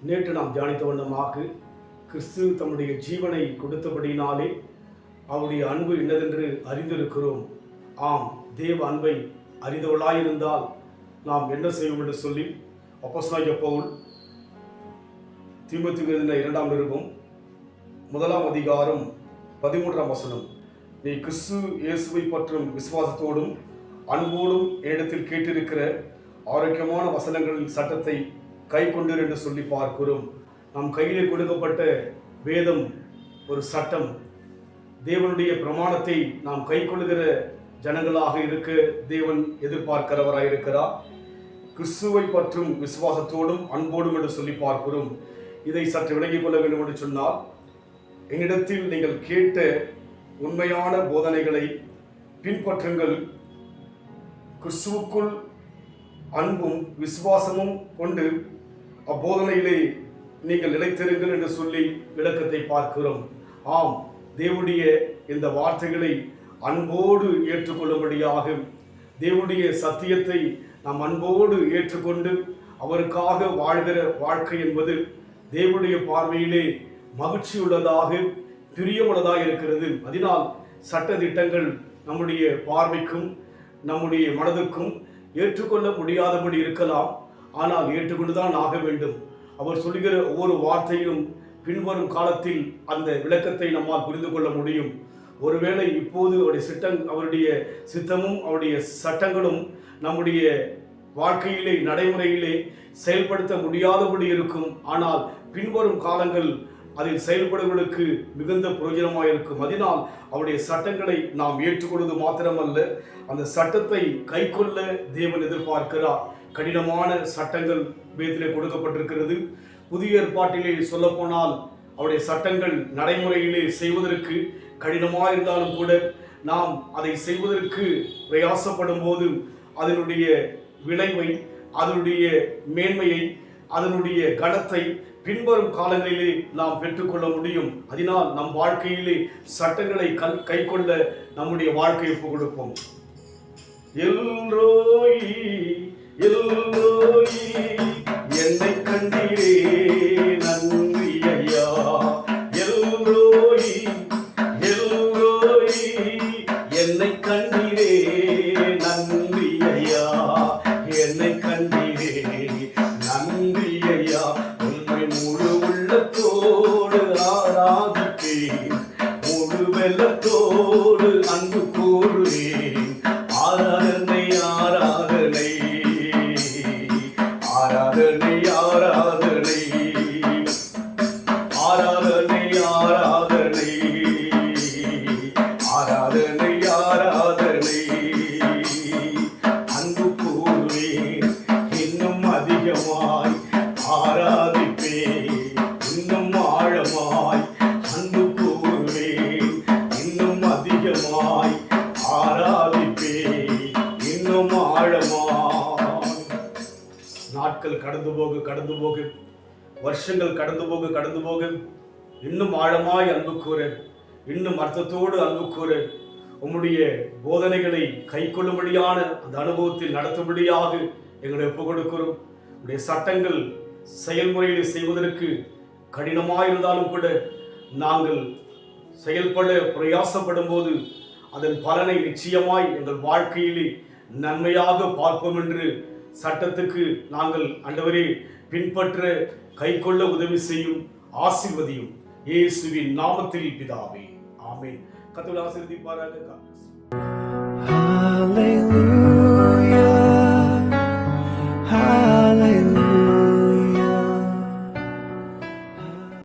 நேற்று நாம் தியானித்த வண்ணமாக கிறிஸ்து தம்முடைய ஜீவனை கொடுத்தபடினாலே அவருடைய அன்பு என்னதென்று அறிந்திருக்கிறோம். ஆம், தேவ அன்பை அறிந்தவளாயிருந்தால் நாம் என்ன செய்வோம் என்று சொல்லி அப்போஸ்தலனாகிய பவுல் தீமோத்தேயுவுக்கு எழுதின 2ஆம் நிருபம் 1ஆம் அதிகாரம் 13ஆம் வசனம், நீ கிறிஸ்து இயேசுவை பற்றும் விசுவாசத்தோடும் அன்போடும் என்னிடத்தில் கேட்டிருக்கிற ஆரோக்கியமான வசனங்களின் சட்டத்தை கை கொண்டு என்று சொல்லி பார்க்கிறோம். நம் கையிலே கொடுக்கப்பட்ட வேதம் ஒரு சட்டம். தேவனுடைய பிரமாணத்தை நாம் கை கொள்ளுகிற ஜனங்களாக இருக்க தேவன் எதிர்பார்க்கிறவராக இருக்கிறார். கிறிஸ்துவை பற்றும் விசுவாசத்தோடும் அன்போடும் என்று சொல்லி பார்க்கிறோம். இதை சற்று விளங்கிக் கொள்ள வேண்டும் என்று சொன்னால், என்னிடத்தில் நீங்கள் கேட்ட உண்மையான போதனைகளை பின்பற்றுங்கள், கிறிஸ்துவுக்குள் அன்பும் விசுவாசமும் கொண்டு அப்போதனையிலே நீங்கள் நிலைத்திருங்கள் என்று சொல்லி விளக்கத்தை பார்க்கிறோம். ஆம், தேவனுடைய இந்த வார்த்தைகளை அன்போடு ஏற்றுக்கொள்ளும்படியாக, தேவனுடைய சத்தியத்தை நாம் அன்போடு ஏற்றுக்கொண்டு அவருக்காக வாழ்கிற வாழ்க்கை என்பது தேவனுடைய பார்வையிலே மகிழ்ச்சி உள்ளதாக, பிரியமுள்ளதாக இருக்கிறது. அதனால் சட்ட திட்டங்கள் நம்முடைய பார்வைக்கும் நம்முடைய மனதுக்கும் ஏற்றுக்கொள்ள முடியாதபடி இருக்கலாம். ஆனால் ஏற்றுக்கொண்டுதான் ஆக வேண்டும். அவர் சொல்லுகிற ஒவ்வொரு வார்த்தையிலும் பின்வரும் காலத்தில் அந்த விளக்கத்தை நம்மால் புரிந்து கொள்ள முடியும். ஒருவேளை இப்போது அவருடைய சித்தமும் அவருடைய சட்டங்களும் நம்முடைய வாழ்க்கையிலே நடைமுறையிலே செயல்படுத்த முடியாதபடி இருக்கும். ஆனால் பின்வரும் காலங்கள் அதில் செயல்படுவதற்கு மிகுந்த பிரயோஜனமாக இருக்கும். அதனால் அவருடைய சட்டங்களை நாம் ஏற்றுக்கொள்வது மாத்திரமல்ல, அந்த சட்டத்தை கை கொள்ள தேவன் எதிர்பார்க்கிறார். கடினமான சட்டங்கள் வேதத்திலே கொடுக்கப்பட்டிருக்கிறது. புதிய ஏற்பாட்டிலே சொல்லப்போனால் அவருடைய சட்டங்கள் நடைமுறையிலே செய்வதற்கு கடினமாக இருந்தாலும் கூட நாம் அதை செய்வதற்கு பிரயாசப்படும் போது அதனுடைய விளைவை, அதனுடைய மேன்மையை, அதனுடைய கனத்தை பின்வரும் காலங்களிலே நாம் பெற்றுக்கொள்ள முடியும். அதனால் நம் வாழ்க்கையிலே சட்டங்களை கை கொள்ள நம்முடைய வாழ்க்கையை ஒப்புக் கொடுப்போம். எல்ரோயி எல்ரோயி என்னை கண்டீரே நன்றி ஐயா, எல்ரோயி எல்ரோயி என்னை கண்டீரே நன்றி ஐயா, என்னை கண்டீரே நன்றி ஐயா, உண்மை முழு உள்ளத்தோடு ஆராதிப்பேன், முழு வெள்ளத்தோடு அன்பு கூறுவேன். ஆராதனை ஆராதனை ஆராதனை ஆராதனை ஆராதனை ஆராதனை ஆராதனை ஆராதனை அன்பு கூறுவேன், இன்னும் அதிகமாய் ஆராதிப்பேன், இன்னும் ஆழமாய் அன்பு கூறுவேன், இன்னும் அதிகமாய் ஆராதிப்பேன், இன்னும் ஆழமாய். நாட்கள் கடந்து போக வருஷங்கள் கடந்து போக இன்னும் ஆழமாய் அன்பு கூற, இன்னும் அர்த்தத்தோடு அன்பு கூற, உம்முடைய போதனைகளை கை கொள்ளும்படியான அந்த அனுபவத்தில் நடத்தும்படியாக எங்களை ஒப்புக் கொடுக்கிறோம். உடைய சட்டங்கள் செயல்முறையில் செய்வதற்கு கடினமாயிருந்தாலும் கூட நாங்கள் செயல்பட பிரயாசப்படும் போது அதன் பலனை நிச்சயமாய் எங்கள் வாழ்க்கையிலே நன்மையாக பார்ப்போம் என்று சட்டத்துக்கு நாங்கள் ஆண்டவரே பின்பற்ற கை கொள்ள உதவி செய்யும், ஆசீர்வதியும். இயேசுவின் நாமத்தில் பிதாவே, ஆமென். கர்த்தர் ஆசீர்வதிப்பாராக.